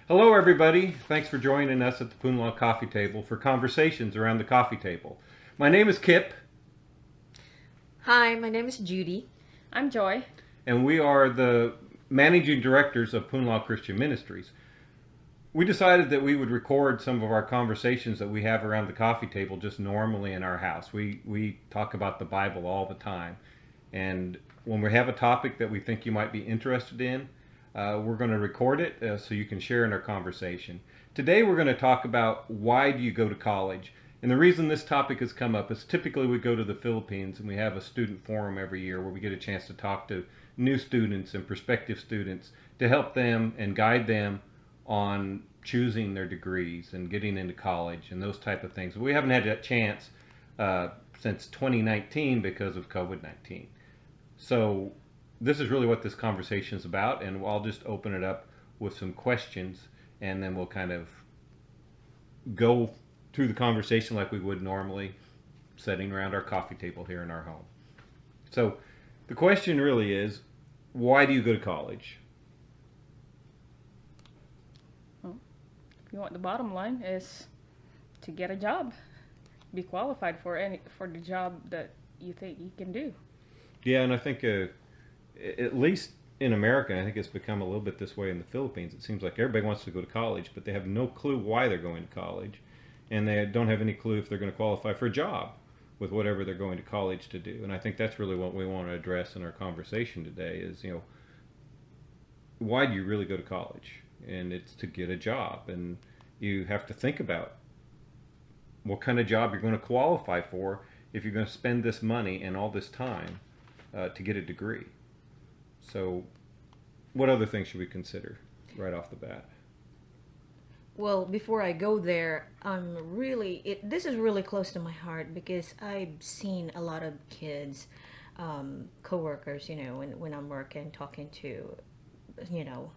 Hello, everybody. Thanks for joining us at the Punla Coffee Table for conversations around the coffee table. My name is Kip, Hi, my name is Judy. I'm Joy. and we are the managing directors of Punla Christian Ministries. We decided that we would record some of our conversations that we have around the coffee table just normally in our house. We talk about the Bible all the time, and when we have a topic that we think you might be interested in, we're going to record it so you can share in our conversation. Today we're going to talk about why do you go to college? And the reason this topic has come up is typically we go to the Philippines and we have a student forum every year where we get a chance to talk to new students and prospective students to help them and guide them on choosing their degrees and getting into college and those type of things. We haven't had that chance since 2019 because of COVID-19. So this is really what this conversation is about, and I'll just open it up with some questions, and then we'll kind of go through the conversation like we would normally, sitting around our coffee table here in our home. So the question really is, why do you go to college? Well, if you want the bottom line is to get a job, be qualified for the job that you think you can do. Yeah, and I think at least in America, I think it's become a little bit this way in the Philippines. It seems like everybody wants to go to college, but they have no clue why they're going to college, and they don't have any clue if they're going to qualify for a job with whatever they're going to college to do. And I think that's really what we want to address in our conversation today is, why do you really go to college? And it's to get a job, and you have to think about what kind of job you're going to qualify for if you're going to spend this money and all this time to get a degree. So, what other things should we consider right off the bat? Well, before I go there, this is really close to my heart because I've seen a lot of kids, coworkers, when I'm working, talking to, you know,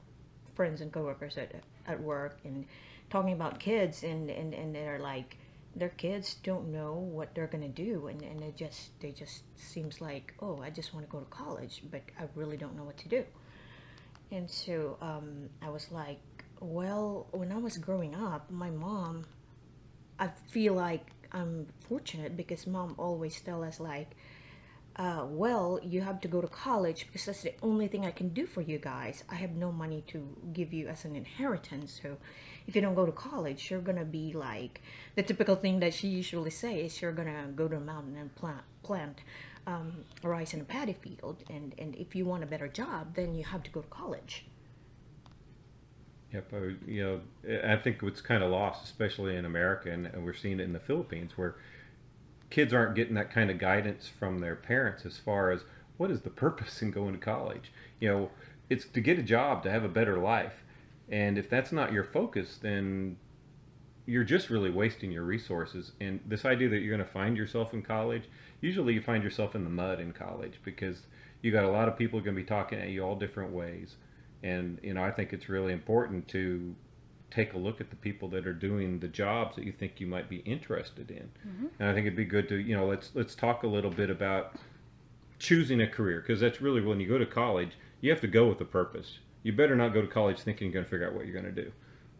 friends and coworkers at work and talking about kids and they're like, their kids don't know what they're gonna do and they just seems like, oh, I just want to go to college, but I really don't know what to do. And so I was like, well, when I was growing up, my mom, I feel like I'm fortunate because mom always tell us like, well, you have to go to college because that's the only thing I can do for you guys. I have no money to give you as an inheritance. So if you don't go to college, you're going to be like the typical thing that she usually says, you're going to go to a mountain and plant rice in a paddy field. And if you want a better job, then you have to go to college. Yep, I think what's kind of lost, especially in America, and we're seeing it in the Philippines, where kids aren't getting that kind of guidance from their parents as far as what is the purpose in going to college. It's to get a job, to have a better life, and if that's not your focus, then you're just really wasting your resources. And this idea that you're going to find yourself in college, usually you find yourself in the mud in college because you got a lot of people going to be talking at you all different ways. And I think it's really important to take a look at the people that are doing the jobs that you think you might be interested in. Mm-hmm. And I think it'd be good to, let's talk a little bit about choosing a career, because that's really when you go to college, you have to go with a purpose. You better not go to college thinking you're going to figure out what you're going to do.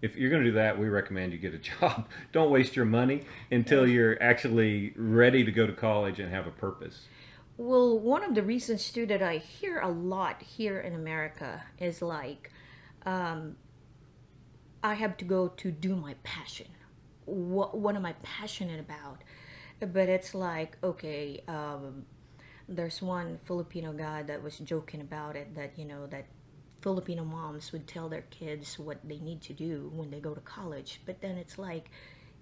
If you're going to do that, we recommend you get a job. Don't waste your money until you're actually ready to go to college and have a purpose. Well, one of the reasons too that I hear a lot here in America is like, um, I have to go to do my passion. What am I passionate about? But it's like, okay, there's one Filipino guy that was joking about it that, that Filipino moms would tell their kids what they need to do when they go to college. But then it's like,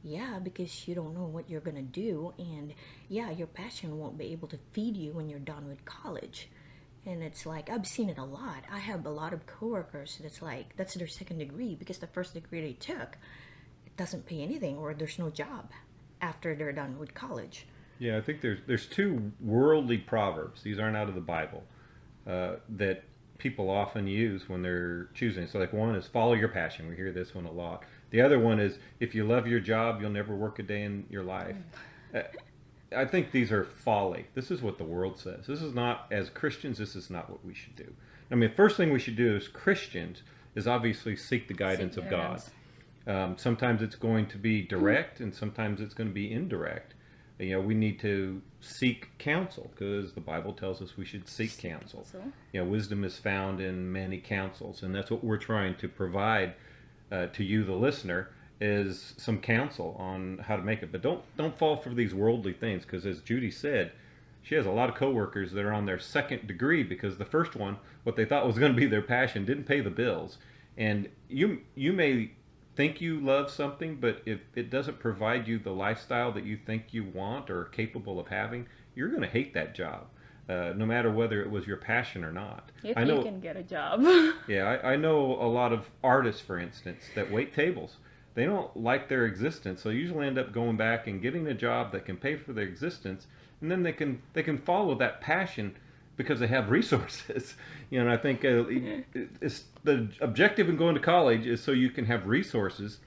yeah, because you don't know what you're going to do. And yeah, your passion won't be able to feed you when you're done with college. And it's like, I've seen it a lot. I have a lot of coworkers that's like, that's their second degree because the first degree they took, it doesn't pay anything or there's no job after they're done with college. Yeah, I think there's two worldly proverbs. These aren't out of the Bible that people often use when they're choosing. So like one is follow your passion. We hear this one a lot. The other one is if you love your job, you'll never work a day in your life. Uh, I think these are folly. This is what the world says. This is not, as Christians, this is not what we should do. I mean, the first thing we should do as Christians is obviously seek the guidance Seek of God. guidance. Sometimes it's going to be direct, and sometimes it's going to be indirect. We need to seek counsel because the Bible tells us we should seek counsel. So, Wisdom is found in many counsels, and that's what we're trying to provide to you, the listener, is some counsel on how to make it. But don't fall for these worldly things, because as Judy said, she has a lot of coworkers that are on their second degree because the first one, what they thought was going to be their passion, didn't pay the bills. And you may think you love something, but if it doesn't provide you the lifestyle that you think you want or are capable of having, you're going to hate that job, no matter whether it was your passion or not. if I know, you can get a job. yeah, I know a lot of artists, for instance, that wait tables. They don't like their existence, so usually end up going back and getting a job that can pay for their existence, and then they can follow that passion because they have resources. And I think it's the objective in going to college is so you can have resources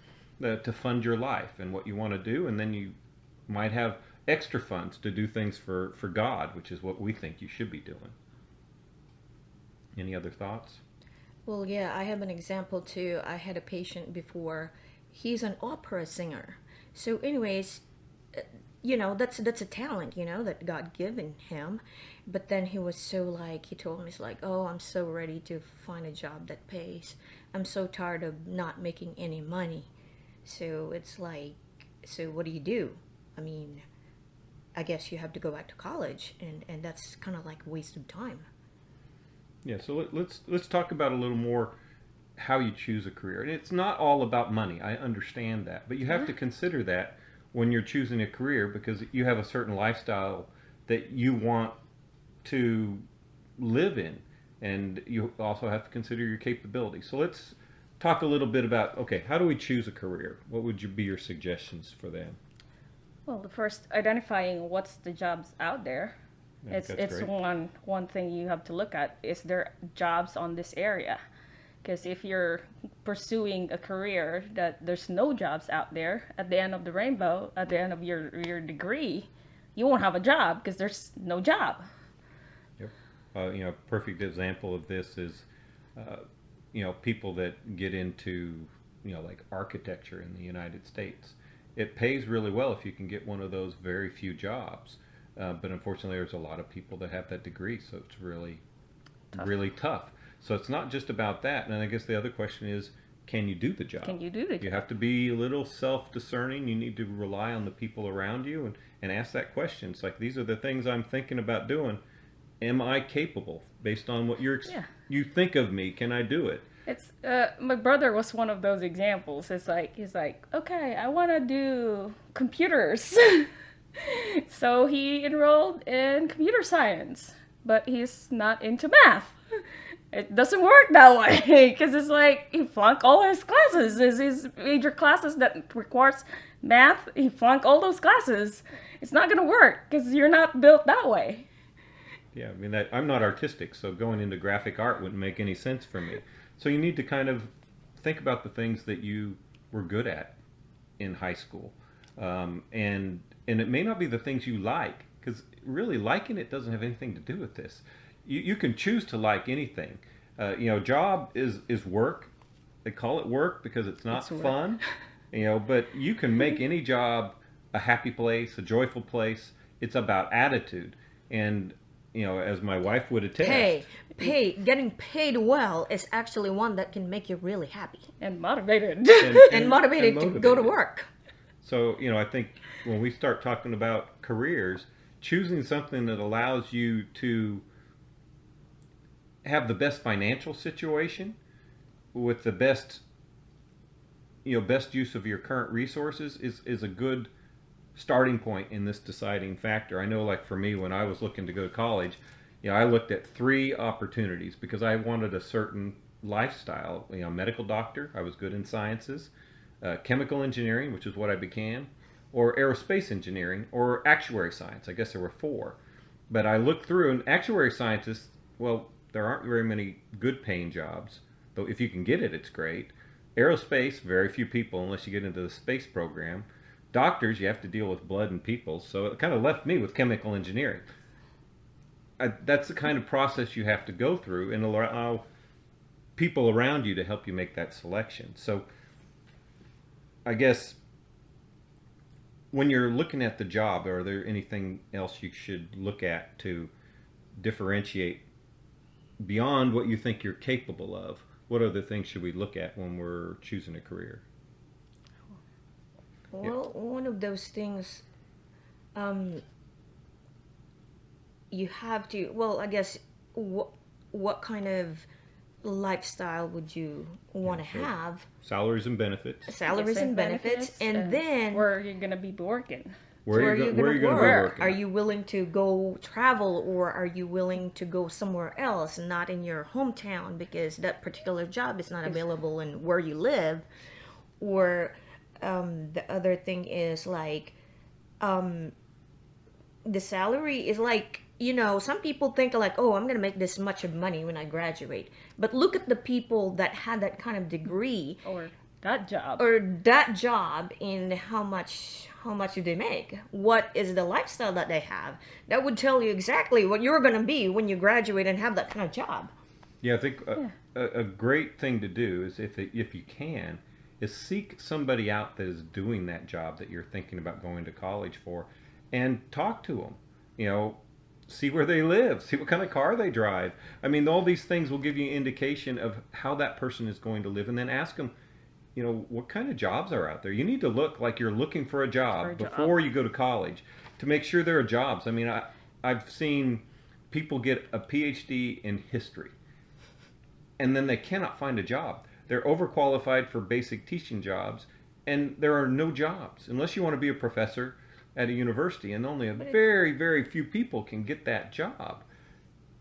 to fund your life and what you want to do, and then you might have extra funds to do things for God, which is what we think you should be doing. Any other thoughts? Well, yeah, I have an example too. I had a patient before. He's an opera singer. So, anyways, that's a talent, that God given him. But then he was so like, he told me, he's like, oh, I'm so ready to find a job that pays. I'm so tired of not making any money. So it's like, so what do you do? I mean, I guess you have to go back to college, and that's kind of like a waste of time. Yeah, so let's talk about a little more how you choose a career. And it's not all about money. I understand that, but you have to consider that when you're choosing a career, because you have a certain lifestyle that you want to live in, and you also have to consider your capabilities. So let's talk a little bit about, okay, how do we choose a career? What would be your suggestions for that? Well, the first, identifying what's the jobs out there. Yeah, It's great. one thing you have to look at. Is there jobs on this area? Because if you're pursuing a career that there's no jobs out there, at the end of the rainbow, at the end of your degree, you won't have a job because there's no job. Yep. Perfect example of this is, people that get into, like architecture in the United States. It pays really well if you can get one of those very few jobs. But unfortunately, there's a lot of people that have that degree, so it's really tough. So it's not just about that. And I guess the other question is, can you do the job? Can you do the job? You have to be a little self-discerning. You need to rely on the people around you and ask that question. It's like, these are the things I'm thinking about doing. Am I capable? Based on what you think of me, can I do it? It's my brother was one of those examples. It's like he's like, okay, I want to do computers. So he enrolled in computer science, but he's not into math. It doesn't work that way because it's like he flunked all his classes. His major classes that requires math, he flunked all those classes. It's not going to work because you're not built that way. Yeah, I mean, I'm not artistic, so going into graphic art wouldn't make any sense for me. So you need to kind of think about the things that you were good at in high school. And it may not be the things you like, because really liking it doesn't have anything to do with this. You can choose to like anything. Job is work. They call it work because it's not fun. But you can make any job a happy place, a joyful place. It's about attitude. And, as my wife would attest. Getting paid well is actually one that can make you really happy. And motivated. And motivated to go to work. So, I think when we start talking about careers, choosing something that allows you to have the best financial situation with the best use of your current resources is a good starting point in this deciding factor. I know, like for me, when I was looking to go to college, I looked at 3 opportunities because I wanted a certain lifestyle. Medical doctor, I was good in sciences, chemical engineering, which is what I began, or aerospace engineering, or actuary science. I guess there were 4. But I looked through, and actuary scientists, well, there aren't very many good paying jobs, though if you can get it, it's great. Aerospace, very few people unless you get into the space program. Doctors, you have to deal with blood and people, so it kind of left me with chemical engineering. That's the kind of process you have to go through and allow people around you to help you make that selection. So I guess when you're looking at the job, are there anything else you should look at to differentiate beyond what you think you're capable of? What other things should we look at when we're choosing a career? Well, one of those things, um, you have to. Well, I guess what kind of lifestyle would you want to so have? Salaries and benefits. Salaries and benefits, and then where you're gonna be working. Where are you gonna going to be work? working? Are you willing to go travel, or are you willing to go somewhere else, not in your hometown, because that particular job is not available in where you live? Or the other thing is like, the salary is like, some people think like, oh, I'm gonna make this much of money when I graduate, but look at the people that had that kind of degree Or that job. or that job, and how much do they make, what is the lifestyle that they have. That would tell you exactly what you're gonna be when you graduate and have that kind of job. Yeah, I think a great thing to do is if you can is seek somebody out that is doing that job that you're thinking about going to college for, and talk to them. See where they live, see what kind of car they drive. I mean, all these things will give you an indication of how that person is going to live, and then ask them, what kind of jobs are out there. You need to look like you're looking for a job before you go to college to make sure there are jobs. I mean, I've seen people get a PhD in history, and then they cannot find a job. They're overqualified for basic teaching jobs, and there are no jobs unless you want to be a professor at a university, and only a very, very few people can get that job.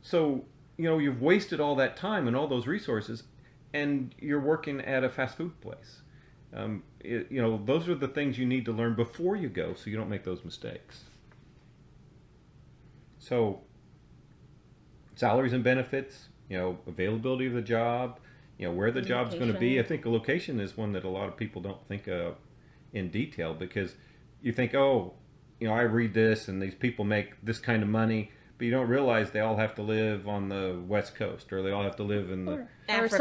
So, you've wasted all that time and all those resources, and you're working at a fast food place. Those are the things you need to learn before you go, so you don't make those mistakes. So, salaries and benefits, availability of the job, where the job's going to be. I think a location is one that a lot of people don't think of in detail, because you think, I read this and these people make this kind of money, but you don't realize they all have to live on the West Coast, or they all have to live in the Africa,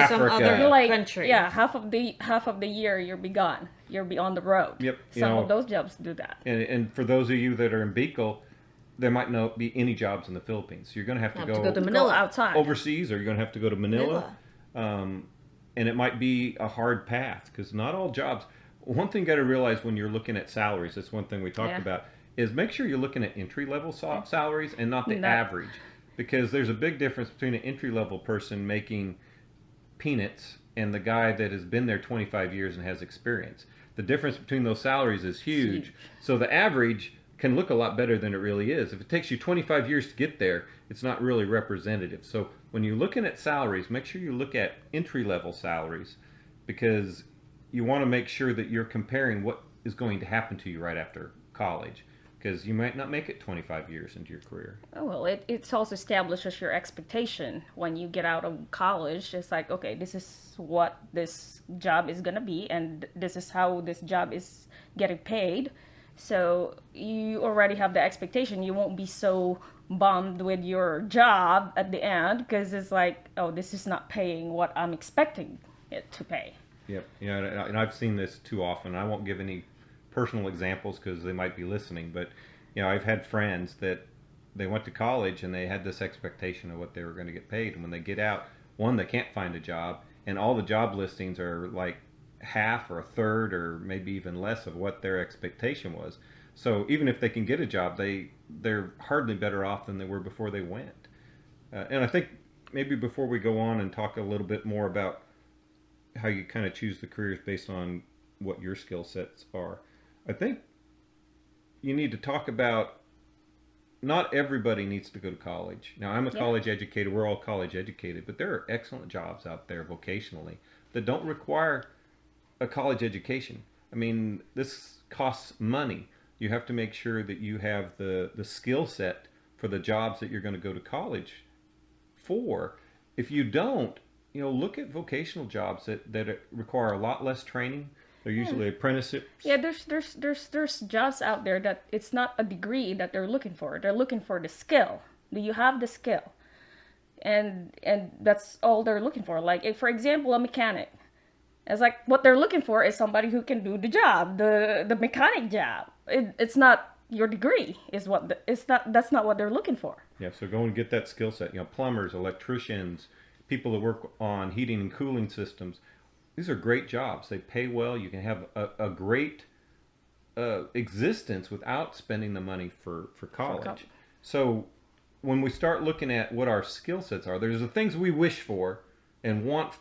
some other You're country. Yeah, half of the year you'll be gone. You'll be on the road. Yep. Some of those jobs do that. And for those of you that are in Bicol, there might not be any jobs in the Philippines. So you're going to have to go to Manila, outside overseas, or you're going to have to go to Manila. And it might be a hard path, because not all jobs. One thing you got to realize when you're looking at salaries, that's one thing we talked about, is make sure you're looking at entry-level salaries and not the average. Because there's a big difference between an entry-level person making peanuts and the guy that has been there 25 years and has experience. The difference between those salaries is huge. So the average can look a lot better than it really is. If it takes you 25 years to get there, it's not really representative. So when you're looking at salaries, make sure you look at entry-level salaries, because you want to make sure that you're comparing what is going to happen to you right after college, because you might not make it 25 years into your career. Oh, well, it also establishes your expectation when you get out of college. It's like, okay, this is what this job is going to be, and this is how this job is getting paid. So you already have the expectation. You won't be so bummed with your job at the end, because it's like, oh, this is not paying what I'm expecting it to pay. Yep. And I've seen this too often. I won't give any personal examples because they might be listening, but I've had friends that they went to college and they had this expectation of what they were going to get paid, and when they get out, one, they can't find a job, and all the job listings are like half or a third or maybe even less of what their expectation was. So even if they can get a job, they're hardly better off than they were before they went. And I think maybe before we go on and talk a little bit more about how you kind of choose the careers based on what your skill sets are, I think you need to talk about, not everybody needs to go to college. Now, I'm a college educator. We're all college educated, but there are excellent jobs out there vocationally that don't require a college education. I mean, this costs money. You have to make sure that you have the skill set for the jobs that you're going to go to college for. If you don't, look at vocational jobs that require a lot less training. They're usually apprenticeships. Yeah, there's jobs out there that it's not a degree that they're looking for. They're looking for the skill. Do you have the skill? and that's all they're looking for. Like, if, for example, a mechanic, it's like what they're looking for is somebody who can do the job, the mechanic job. It's not your degree is what it's not. That's not what they're looking for. Yeah, so go and get that skill set. You know, plumbers, electricians, people that work on heating and cooling systems. These are great jobs. They pay well. You can have a great existence without spending the money for college. So when we start looking at what our skill sets are, there's the things we wish for and want,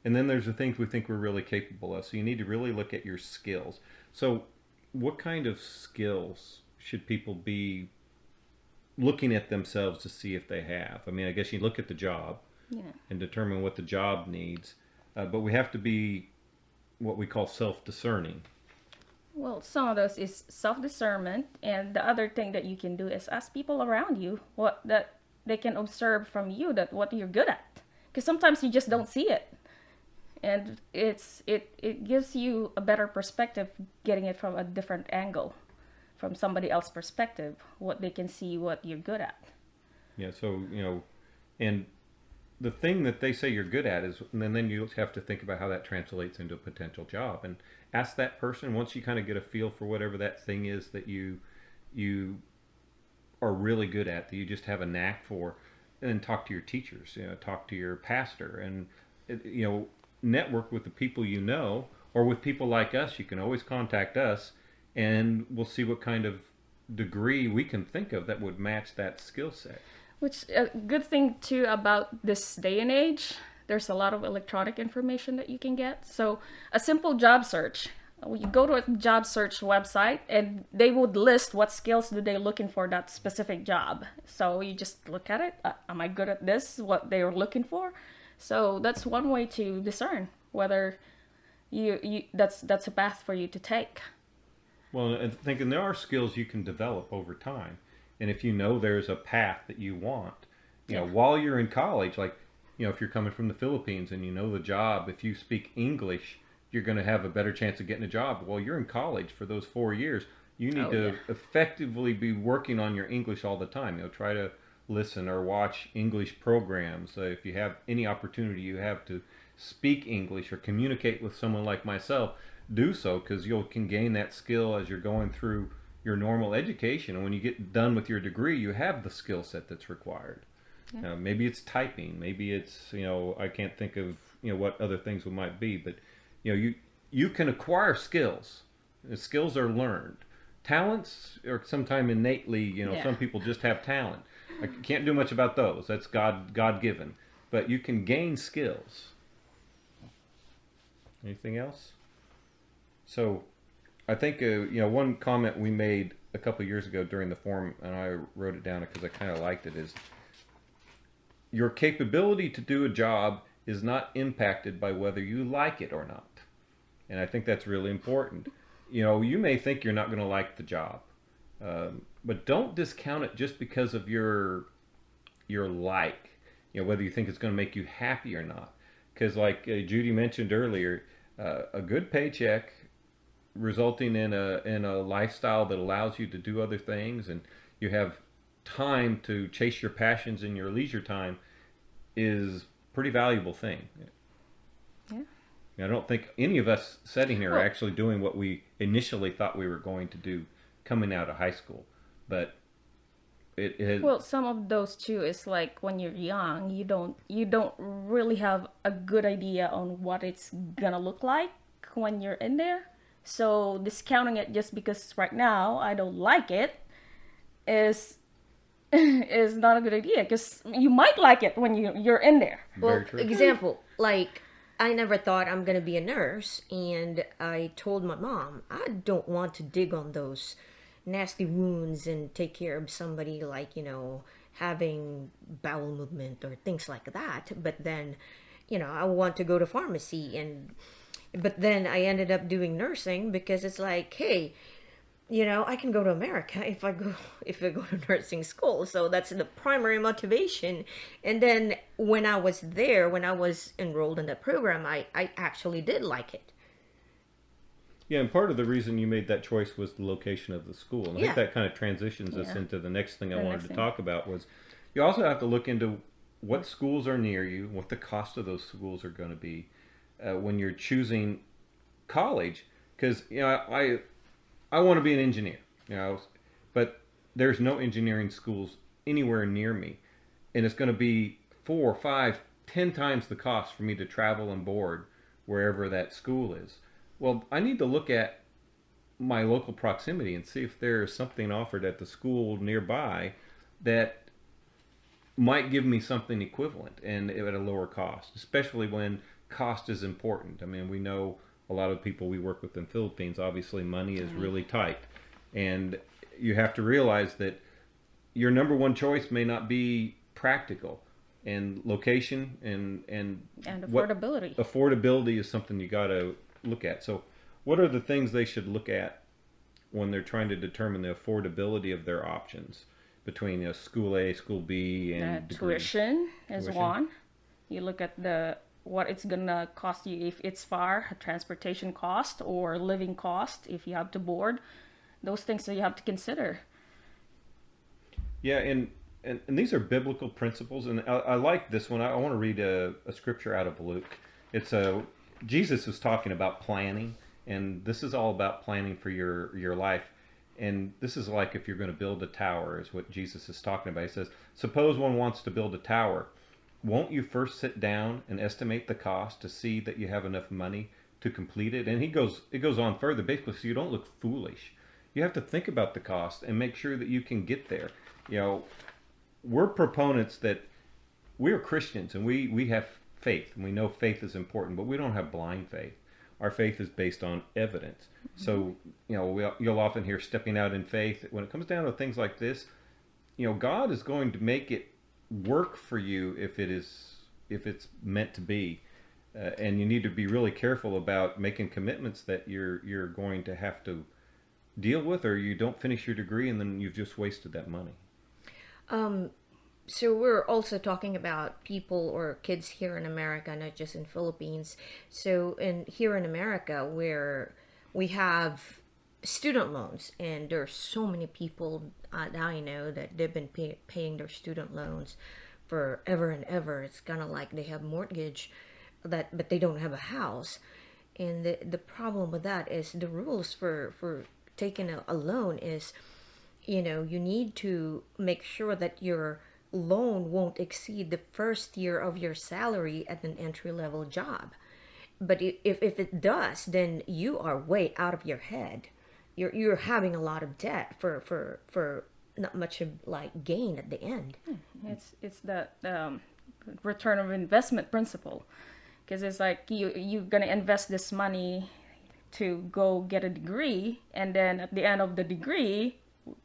and then there's the things we think we're really capable of. So you need to really look at your skills. So what kind of skills should people be looking at themselves to see if they have? I mean, I guess you look at the job and determine what the job needs, but we have to be what we call self-discerning. Well, some of those is self-discernment, and the other thing that you can do is ask people around you what that they can observe from you, that what you're good at, because sometimes you just don't see it, and it gives you a better perspective, getting it from a different angle, from somebody else's perspective, what they can see, what you're good at. Yeah, so, you know, and the thing that they say you're good at is, and then you have to think about how that translates into a potential job, and ask that person, once you kind of get a feel for whatever that thing is that you are really good at, that you just have a knack for, and then talk to your teachers, you know, talk to your pastor, and, you know, network with the people you know, or with people like us. You can always contact us, and we'll see what kind of degree we can think of that would match that skill set. Which a good thing too about this day and age, there's a lot of electronic information that you can get. So a simple job search, you go to a job search website and they would list what skills do they looking for that specific job. So you just look at it. Am I good at this? What they are looking for? So that's one way to discern whether you that's a path for you to take. Well, and thinking there are skills you can develop over time. And if you know there's a path that you want, you know, while you're in college, like, you know, if you're coming from the Philippines and you know the job, if you speak English, you're going to have a better chance of getting a job. Well, you're in college for those 4 years. You need to effectively be working on your English all the time. You know, try to listen or watch English programs. If you have any opportunity you have to speak English or communicate with someone like myself, do so, because you can gain that skill as you're going through your normal education, and when you get done with your degree, you have the skill set that's required. Maybe it's typing, maybe it's, you know, I can't think of, you know, what other things it might be, but, you know, you can acquire skills. The skills are learned. Talents are sometimes innately, you know, some people just have talent. I can't do much about those. That's God given, but you can gain skills. Anything else? So I think, you know, one comment we made a couple years ago during the forum, and I wrote it down because I kind of liked it, is your capability to do a job is not impacted by whether you like it or not. And I think that's really important. You know, you may think you're not going to like the job, but don't discount it just because of your like, you know, whether you think it's going to make you happy or not. Because like Judy mentioned earlier, a good paycheck resulting in a lifestyle that allows you to do other things, and you have time to chase your passions in your leisure time, is a pretty valuable thing. I don't think any of us sitting here are actually doing what we initially thought we were going to do coming out of high school, but it has... Well, some of those too is like when you're young, you don't really have a good idea on what it's gonna look like when you're in there. So discounting it just because right now I don't like it is not a good idea, because you might like it when you're in there. Well, example, like, I never thought I'm going to be a nurse, and I told my mom, I don't want to dig on those nasty wounds and take care of somebody, like, you know, having bowel movement or things like that. But then, you know, I want to go to pharmacy, but then I ended up doing nursing because it's like, hey, you know, I can go to America if I go to nursing school. So that's the primary motivation. And then when I was there, when I was enrolled in the program, I actually did like it. Yeah, and part of the reason you made that choice was the location of the school. And I think that kind of transitions us into the next thing I wanted to talk about, was you also have to look into what schools are near you, what the cost of those schools are going to be when you're choosing college. Because I want to be an engineer, but there's no engineering schools anywhere near me, and it's going to be 4, 5, 10 times the cost for me to travel and board wherever that school is. Well, I need to look at my local proximity and see if there's something offered at the school nearby that might give me something equivalent and at a lower cost, especially when cost is important. I mean, we know a lot of people we work with in the Philippines, obviously money is really tight. And you have to realize that your number one choice may not be practical, and location and affordability. Affordability is something you got to look at. So what are the things they should look at when they're trying to determine the affordability of their options between school A, school B, and tuition is one. You look at what it's gonna cost you if it's far, transportation cost or living cost if you have to board. Those things that you have to consider. Yeah, and these are biblical principles, and I like this one. I want to read a scripture out of Luke. It's Jesus is talking about planning, and this is all about planning for your life. And this is like if you're going to build a tower, is what Jesus is talking about. He says, suppose one wants to build a tower. Won't you first sit down and estimate the cost to see that you have enough money to complete it? And it goes on further, basically, so you don't look foolish. You have to think about the cost and make sure that you can get there. We're proponents that we're Christians and we have faith, and we know faith is important, but we don't have blind faith. Our faith is based on evidence. So, you'll often hear stepping out in faith. When it comes down to things like this, God is going to make it work for you if it's meant to be. And you need to be really careful about making commitments that you're going to have to deal with, or you don't finish your degree and then you've just wasted that money. So we're also talking about people or kids here in America, not just in Philippines. So here in America, where we have student loans, and there are so many people I know that they've been paying their student loans for ever and ever. It's kind of like they have mortgage, but they don't have a house. And the problem with that is the rules for taking a loan is, you need to make sure that your loan won't exceed the first year of your salary at an entry-level job. But if it does, then you are way out of your head. You're having a lot of debt for not much of like gain at the end. It's that return of investment principle, because it's like you're gonna invest this money to go get a degree, and then at the end of the degree,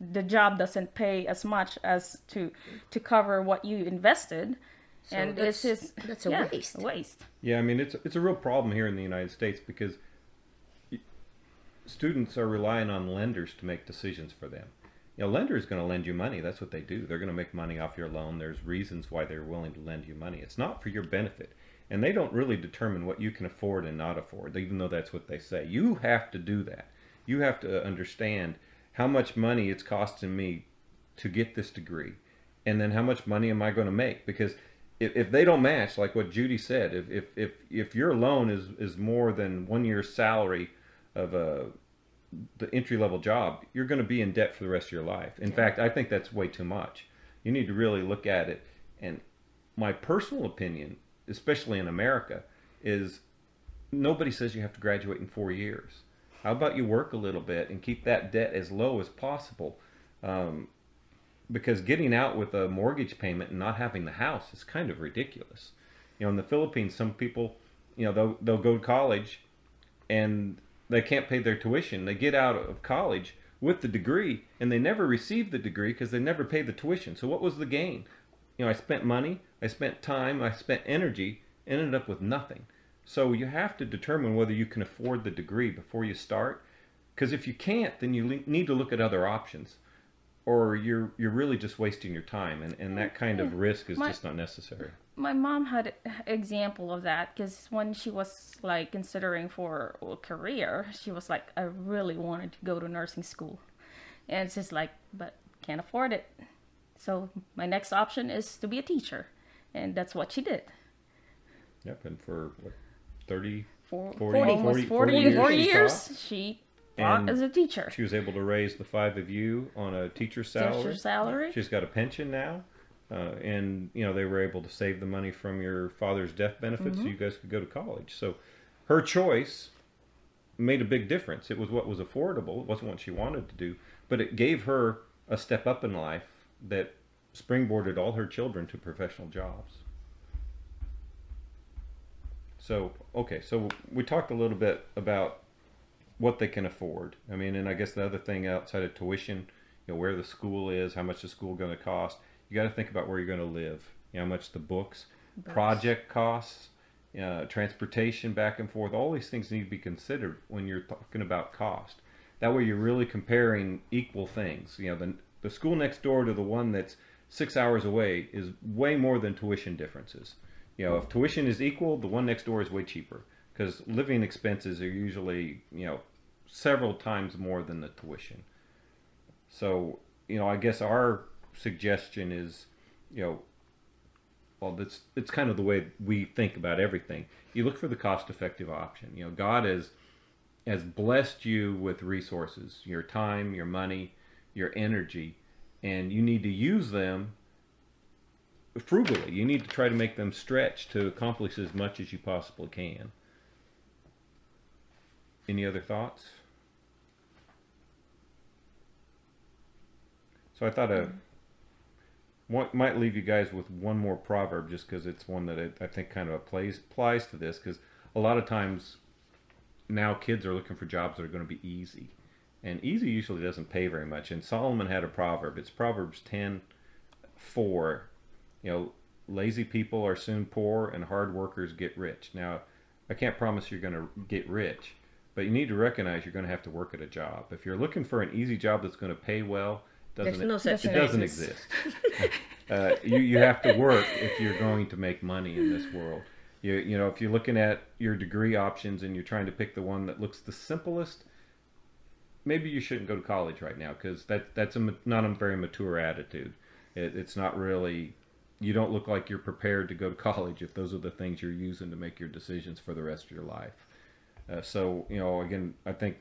the job doesn't pay as much as to cover what you invested. So and that's a waste. A waste. Yeah, I mean, it's a real problem here in the United States because students are relying on lenders to make decisions for them. Lender is going to lend you money. That's what they do. They're going to make money off your loan. There's reasons why they're willing to lend you money. It's not for your benefit. And they don't really determine what you can afford and not afford, even though that's what they say. You have to do that. You have to understand how much money it's costing me to get this degree, and then how much money am I going to make? Because if they don't match, like what Judy said, if your loan is more than 1 year's salary of the entry-level job, you're going to be in debt for the rest of your life. In fact, I think that's way too much. You need to really look at it. And my personal opinion, especially in America, is nobody says you have to graduate in 4 years. How about you work a little bit and keep that debt as low as possible? Because getting out with a mortgage payment and not having the house is kind of ridiculous. In the Philippines, some people, they'll go to college and they can't pay their tuition. They get out of college with the degree and they never receive the degree because they never paid the tuition. So what was the gain? I spent money, I spent time, I spent energy, and ended up with nothing. So you have to determine whether you can afford the degree before you start. Because if you can't, then you need to look at other options, or you're really just wasting your time, and that kind of risk is just not necessary. My mom had an example of that, because when she was like considering for a career, she was like, I really wanted to go to nursing school, and it's just like, but can't afford it. So my next option is to be a teacher. And that's what she did. Yep, and for what, 30, For 40, almost 40 40 years years, she taught And as a teacher. she was able to raise the 5 of you on a teacher's salary. Teacher salary. She's got a pension now. And, they were able to save the money from your father's death benefits so you guys could go to college. So her choice made a big difference. It was what was affordable. It wasn't what she wanted to do. But it gave her a step up in life that springboarded all her children to professional jobs. So, okay, so we talked a little bit about what they can afford. I mean, and I guess the other thing outside of tuition, where the school is, how much the school going to cost. You got to think about where you're going to live. How much the books, project costs, transportation back and forth. All these things need to be considered when you're talking about cost. That way, you're really comparing equal things. The school next door to the one that's 6 hours away is way more than tuition differences. If tuition is equal, the one next door is way cheaper because living expenses are usually, several times more than the tuition. So, I guess our suggestion is, well, it's kind of the way we think about everything. You look for the cost-effective option. God has blessed you with resources, your time, your money, your energy, and you need to use them frugally. You need to try to make them stretch to accomplish as much as you possibly can. Any other thoughts? So I thought might leave you guys with one more proverb just because it's one that I think kind of applies to this, because a lot of times now kids are looking for jobs that are going to be easy. And easy usually doesn't pay very much. And Solomon had a proverb. It's Proverbs 10:4. Lazy people are soon poor and hard workers get rich. Now, I can't promise you're going to get rich, but you need to recognize you're going to have to work at a job. If you're looking for an easy job that's going to pay well, There's no such it thing. doesn't exist. You have to work if you're going to make money in this world. If you're looking at your degree options and you're trying to pick the one that looks the simplest, maybe you shouldn't go to college right now because that's not a very mature attitude. It's not really. You don't look like you're prepared to go to college if those are the things you're using to make your decisions for the rest of your life. So again, I think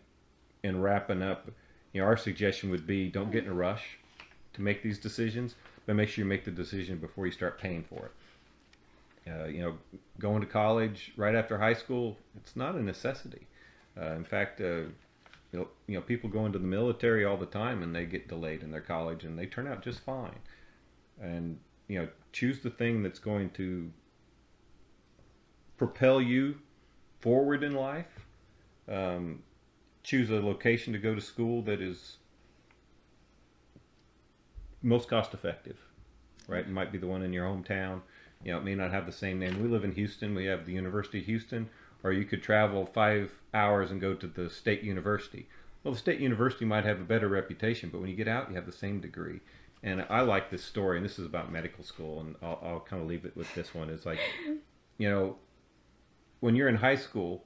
in wrapping up, our suggestion would be don't get in a rush to make these decisions, but make sure you make the decision before you start paying for it. Going to college right after high school, it's not a necessity. In fact, people go into the military all the time and they get delayed in their college and they turn out just fine. And, choose the thing that's going to propel you forward in life. Choose a location to go to school that is most cost effective, right? It might be the one in your hometown. It may not have the same name. We live in Houston. We have the University of Houston, or you could travel 5 hours and go to the state university. Well, the state university might have a better reputation, but when you get out, you have the same degree. And I like this story, and this is about medical school, and I'll kind of leave it with this one. It's like, when you're in high school,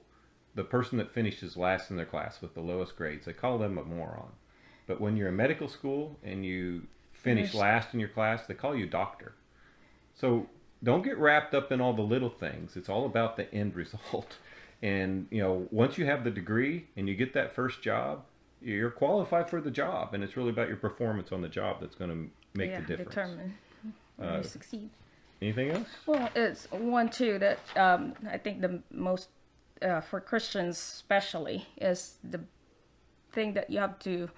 the person that finishes last in their class with the lowest grades, they call them a moron. But when you're in medical school and you finish last in your class, they call you doctor. So don't get wrapped up in all the little things. It's all about the end result. And, once you have the degree and you get that first job, you're qualified for the job. And it's really about your performance on the job that's going to make the difference. Determine when you succeed. Anything else? Well, it's one, too, that I think the most, for Christians especially, is the thing that you have to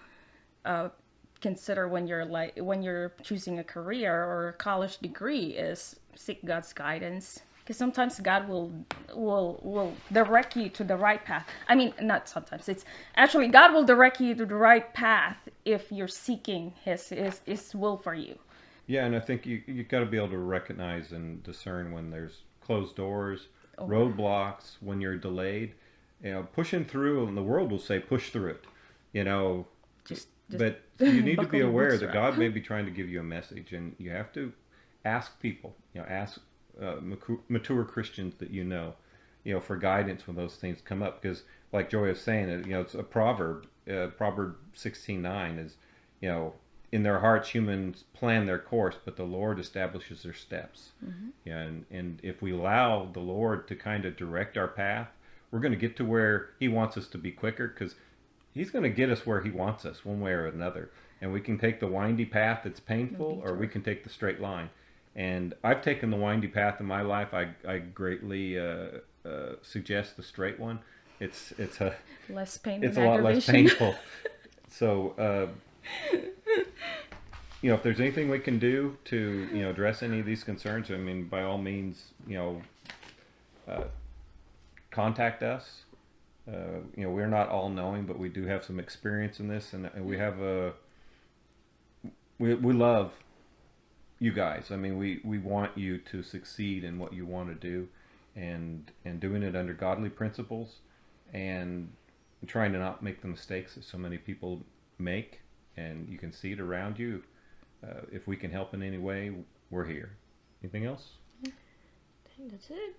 consider when you're choosing a career or a college degree is seek God's guidance. Because sometimes God will direct you to the right path. I mean, not sometimes. It's actually God will direct you to the right path if you're seeking His will for you. Yeah, and I think you got to be able to recognize and discern when there's closed doors, roadblocks, when you're delayed. Pushing through, and the world will say push through it. But you need to be aware that God may be trying to give you a message, and you have to ask people. Ask mature Christians that for guidance when those things come up. Because, like Joy was saying, it's a proverb. Proverb 16:9 is, in their hearts, humans plan their course, but the Lord establishes their steps. Yeah, and if we allow the Lord to kind of direct our path, we're going to get to where He wants us to be quicker, because He's going to get us where He wants us, one way or another. And we can take the windy path that's painful, or we can take the straight line. And I've taken the windy path in my life. I greatly suggest the straight one. It's a Less pain. it's and a lot less aggravation. painful. So, if there's anything we can do to, address any of these concerns, I mean, by all means, contact us. We're not all knowing, but we do have some experience in this, and we have we love you guys. I mean, we want you to succeed in what you want to do, and doing it under godly principles, and trying to not make the mistakes that so many people make. And you can see it around you. If we can help in any way, we're here. Anything else? I think that's it.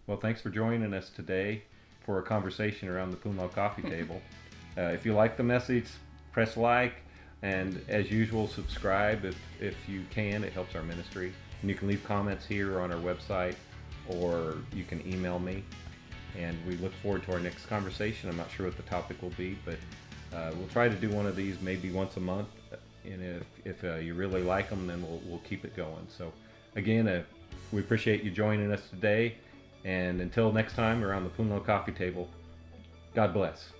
Well, thanks for joining us today for a conversation around the Punla coffee table. If you like the message, press like, and as usual, subscribe if you can. It helps our ministry. And you can leave comments here on our website, or you can email me. And we look forward to our next conversation. I'm not sure what the topic will be, but we'll try to do one of these maybe once a month. And if you really like them, then we'll keep it going. So again, we appreciate you joining us today. And until next time around the Punla coffee table, God bless.